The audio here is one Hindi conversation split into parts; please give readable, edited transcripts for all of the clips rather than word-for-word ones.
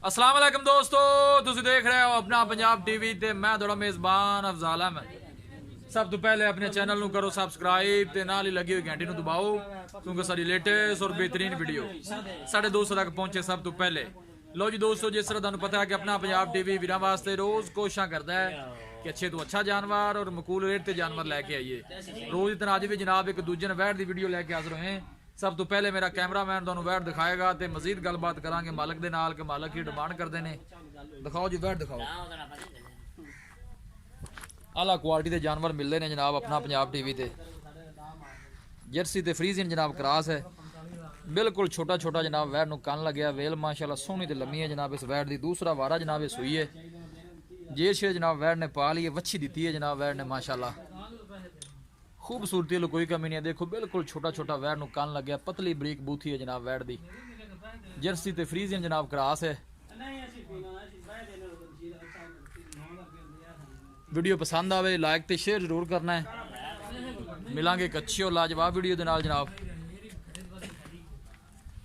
अस्सलाम वालेकुम दोस्तों, तुसी देख रहे हो अपना पंजाब टीवी ते मैं थोड़ा मेज़बान अफजाल अहमद। सब तो पहले अपने चैनल ਨੂੰ करो सब्सक्राइब ते नाल ही लगी हुई घंटी ਨੂੰ दबाओ क्योंकि सारी लेटेस्ट और बेहतरीन वीडियो साढ़े दोस्तों तक पहुंचे सब तो पहले। लो जी दोस्तों, जिस तरह तुहानू पता है कि अपना पंजाब टीवी वीरां वास्ते रोज कोशिशां करता है कि अच्छे तो अच्छा जानवर और मकूल रेट ते जानवर लैके आइए। रोज इतना अज भी जनाब एक दूजे ने वैट की वीडियो लैके हाजिर होए। सब तो पहले मेरा कैमरामैन तुहानू वैट दिखाएगा तो मजीद गलबात करांगे मालक दे नाल कि मालक की डिमांड करते हैं। दिखाओ जी वैट दिखाओ। आला क्वालिटी के जानवर मिलते हैं जनाब अपना पंजाब टीवी ते। जर्सी ते फ्रीजियन जनाब क्रॉस है, बिल्कुल छोटा छोटा जनाब वैट नू कन लग्या। वेल माशाल्लाह सोहनी ते लम्मी है जनाब इस वैट दी। दूसरा वारा जनाब ये सुई है जे शेर जनाब वैट ने पा ली है, वच्छी दी है जनाब वैट ने माशाल्लाह। खूबसूरती लो कोई कमी नहीं है। देखो बिल्कुल छोटा छोटा वैट नू कन लग्या, पतली बरीक बूथी है जनाब वैट दी। जर्सी ते फ्रीजियन जनाब क्रॉस है। वीडियो पसंद आवे लाइक ते शेयर जरूर करना है। मिलांगे एक अच्छी और लाजवाब वीडियो दे नाल जनाब।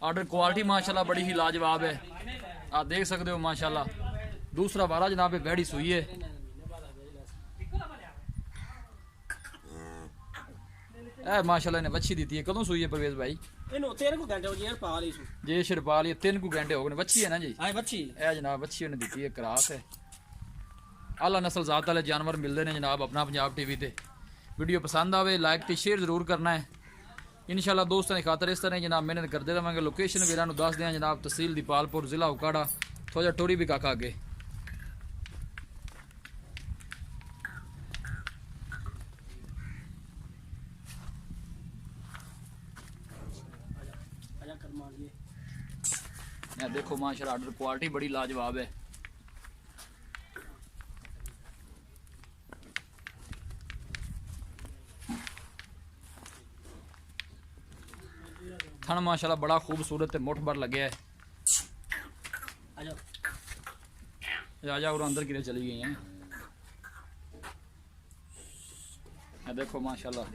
आर्डर क्वालिटी माशाल्लाह बड़ी ही लाजवाब है, आप देख सकते हो माशाल्लाह। दूसरा वारा जनाब वैड़ी सुई है। ए माशाल्लाह ने वच्छी दी है। कदों सुई है परवेज भाई? इनो 3 घंटे हो गए पा ली सु जे शिरपाल ये 3 घंटे हो गए। वच्छी है ना जी? हां बच्ची ए जनाब वच्छी ने दी है, क्रॉस है। आला नस्ल जात वाले जानवर मिलते हैं जनाब अपना पंजाब टीवी ते। वीडियो पसंद आवे लाइक ते शेयर जरूर करना है। इंशाल्लाह दोस्तों की खातर इस तरह जनाब मेहनत करते रहेंगे। लोकेशन वीरां दस दें जनाब, तहसील दीपालपुर जिला उकाड़ा, थोड़ा टोरी भी काका अगे। देखो माशाल्लाह आर्डर क्वालिटी बड़ी लाजवाब है। थन माशाल्लाह बड़ा खूबसूरत है, मुठ भर लगे है। आजा और अंदर गिरे चली गई हैं। देखो माशाल्लाह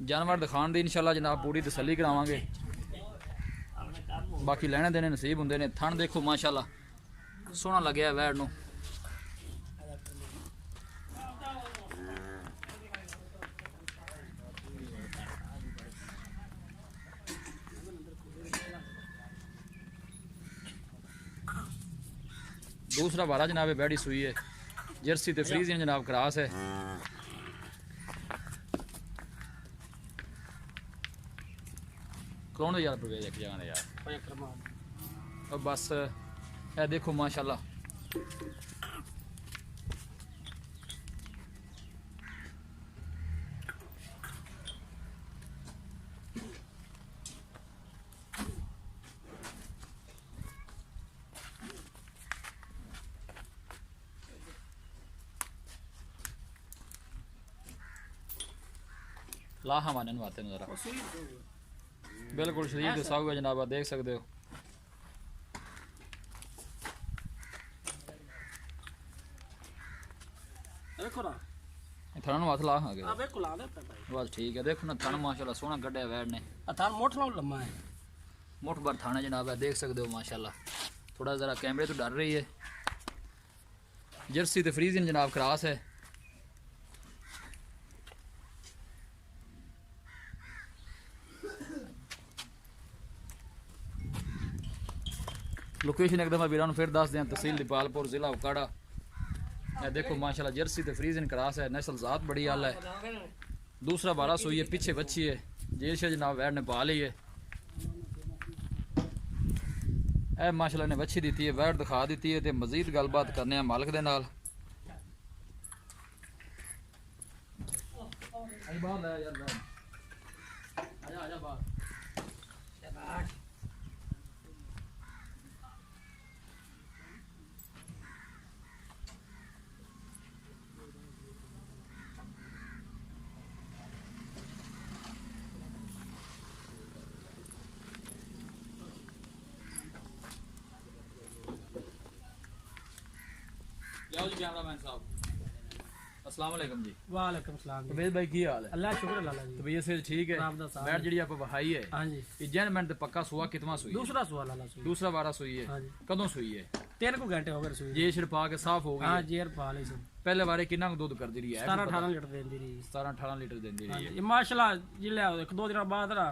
जानवर दिखाने दी इंशाल्लाह जनाब पूरी तसल्ली करावांगे। बाकी लेने देने नसीब होंगे ने। थन देखो माशाल्लाह सोहना लगे वैट नू। दूसरा वारा जनाब बैडी सुई है। जर्सी ते फ्रीजियन जनाब क्रॉस है। कौन यार प्रवेश एक जगह यार। और बस ए देखो माशाल्लाह लाहा मानन वाते नजर बिल्कुल शरीर के साहब जनाब देख सकते हो। थन हथ ला हाँ बस ठीक है। देखो ना थन माशाल्लाह सोहना कढ़िया वैट ने। मुठ लम्मा है, मुठ भर थाना जनाब है, देख सकते हो माशाल्लाह। थोड़ा ज़रा कैमरे तो डर रही है। जर्सी ते फ्रीजियन जनाब क्रॉस है। लोकेशन एकदम वीरां फिर दस दें, तहसील दीपालपुर जिला उकाड़ा। देखो माशाल्लाह जर्सी ते फ्रीजियन क्रॉस है, नस्ल जात बड़ी आला है। दूसरा बारह सुई है, पीछे बच्ची है। जेश जनाब वैट ने पा ली है। ए माशाल्लाह ने बच्ची दी है, वैट दिखा दी है। तो मजीद गलबात करने मालक दे नाल। जाओ जी कैमरामैन साहब। अस्सलाम वालेकुम जी। वालेकुम सलाम जी। वेद भाई की हाल है? अल्लाह शुक्र अल्लाह जी। तबीयत से ठीक है? राब दा साहब। बैठ जड़ी आप वहाई है हाँ जी। ये जैन मैंने पक्का सुआ कितना सुई है? दूसरा सवाल अल्लाह सुई। दूसरा बारह सुई है। हाँ जी। कदों सुई है? 13 को घंटे हो गए सुई। ये छिड़पा के साफ हो हाँ गई? जेर पा ली सी। पहले बारे कितना दूध कर दी रही है? 17-18 लीटर देंदी रही। 17-18 लीटर देंदी हाँ रही है। जी माशाल्लाह जिले एक दो दिन बाद ना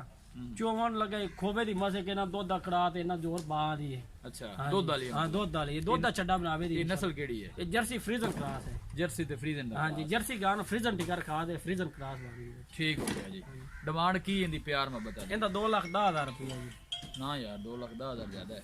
चोवन लगे खोबे दी मसे के ना दूध दा कड़ा ते ना जोर बा दी है। अच्छा हाँ दूध जी। डाली हाँ दूध डाली है। दूध दा चड्डा बनावे दी। ये नस्ल केड़ी है? ये जर्सी फ्रीजन क्रास है। जर्सी ते फ्रीजन हाँ जी जर्सी गान फ्रीजन टिकर खा दे फ्रीजन क्रास वाली है। ठीक हो गया जी। डिमांड की इंदी प्यार मोहब्बत है? इनदा 2,10,000 रुपया जी। ना यार 2,10,000 ज्यादा है।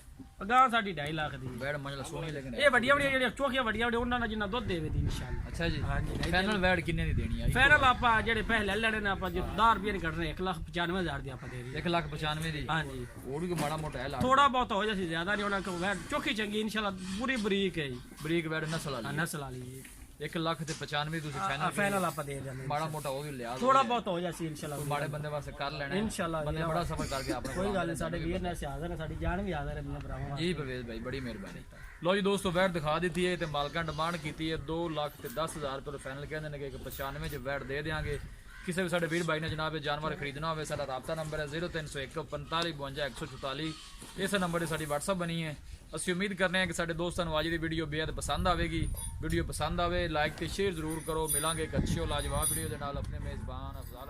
गां साडी 2.5 लाख दी। बैड मंजला सोनी लेकिन ये वड्डिया वड्डिया जेडी चोखियां वड्डिया वड्डिया उन्हां ने जिन्ना दुध देवे दी इंशाल्लाह। अच्छा जी। हाँ जी। फाइनल बैड किन्ने दी देनी है? फाइनल आपा जेडे पहले लड़े ने आपा जो 10 रुपये नहीं कट रहे 1,95,000 दी आपा दे रही। 1,95,000 दी। हाँ जी। और भी माड़ा मोटा है लाड़। थोड़ा बहुत हो जासी ज्यादा नहीं होना को वैट चोखी चंगी इंशाल्लाह पूरी बरीक है। बरीक बैड नस्ल वाली। नस्ल वाली 1,95,000 ਤੁਸੀਂ फाइनल फाइनल आपा दे देंगे। माड़ा मोटा वो भी लिया थोड़ा बहुत हो जासी इंशाल्लाह। माड़े बंदे वास्ते कर लेना है। इंशाल्लाह बंदे बड़ा सफर करके आपने कोई गल नहीं साडे वीर ने से हाजिर है साडी जान भी हाजिर है मियां भरावां। जी परवेज भाई बड़ी मेहरबानी। लो जी दोस्तों वैट दिखा दी है ते मालकां डिमांड की है 2,10,000 रुपये फाइनल कहते हैं कि 95 च वैट दे देंगे। किसी भी साडे वीर भाई ने जनाब जानवर खरीदना हो साडा राबता नंबर है 0301 45 52 144। इस नंबर से साडी WhatsApp बनी है। ਅਸੀਂ ਉਮੀਦ ਕਰਨੇ ਹਾਂ ਕਿ ਸਾਡੇ ਦੋਸਤਾਂ ਨੂੰ ਅੱਜ ਦੀ ਵੀਡੀਓ ਬੇहद ਪਸੰਦ ਆਵੇਗੀ। ਵੀਡੀਓ ਪਸੰਦ ਆਵੇ ਲਾਈਕ ਤੇ ਸ਼ੇਅਰ ਜ਼ਰੂਰ ਕਰੋ। ਮਿਲਾਂਗੇ ਇੱਕ ਅੱਛੀ ਔਰ ਲਾਜਵਾਬ ਵੀਡੀਓ ਦੇ ਨਾਲ ਆਪਣੇ ਮੇਜ਼ਬਾਨ ਅਫਜ਼ਾਲ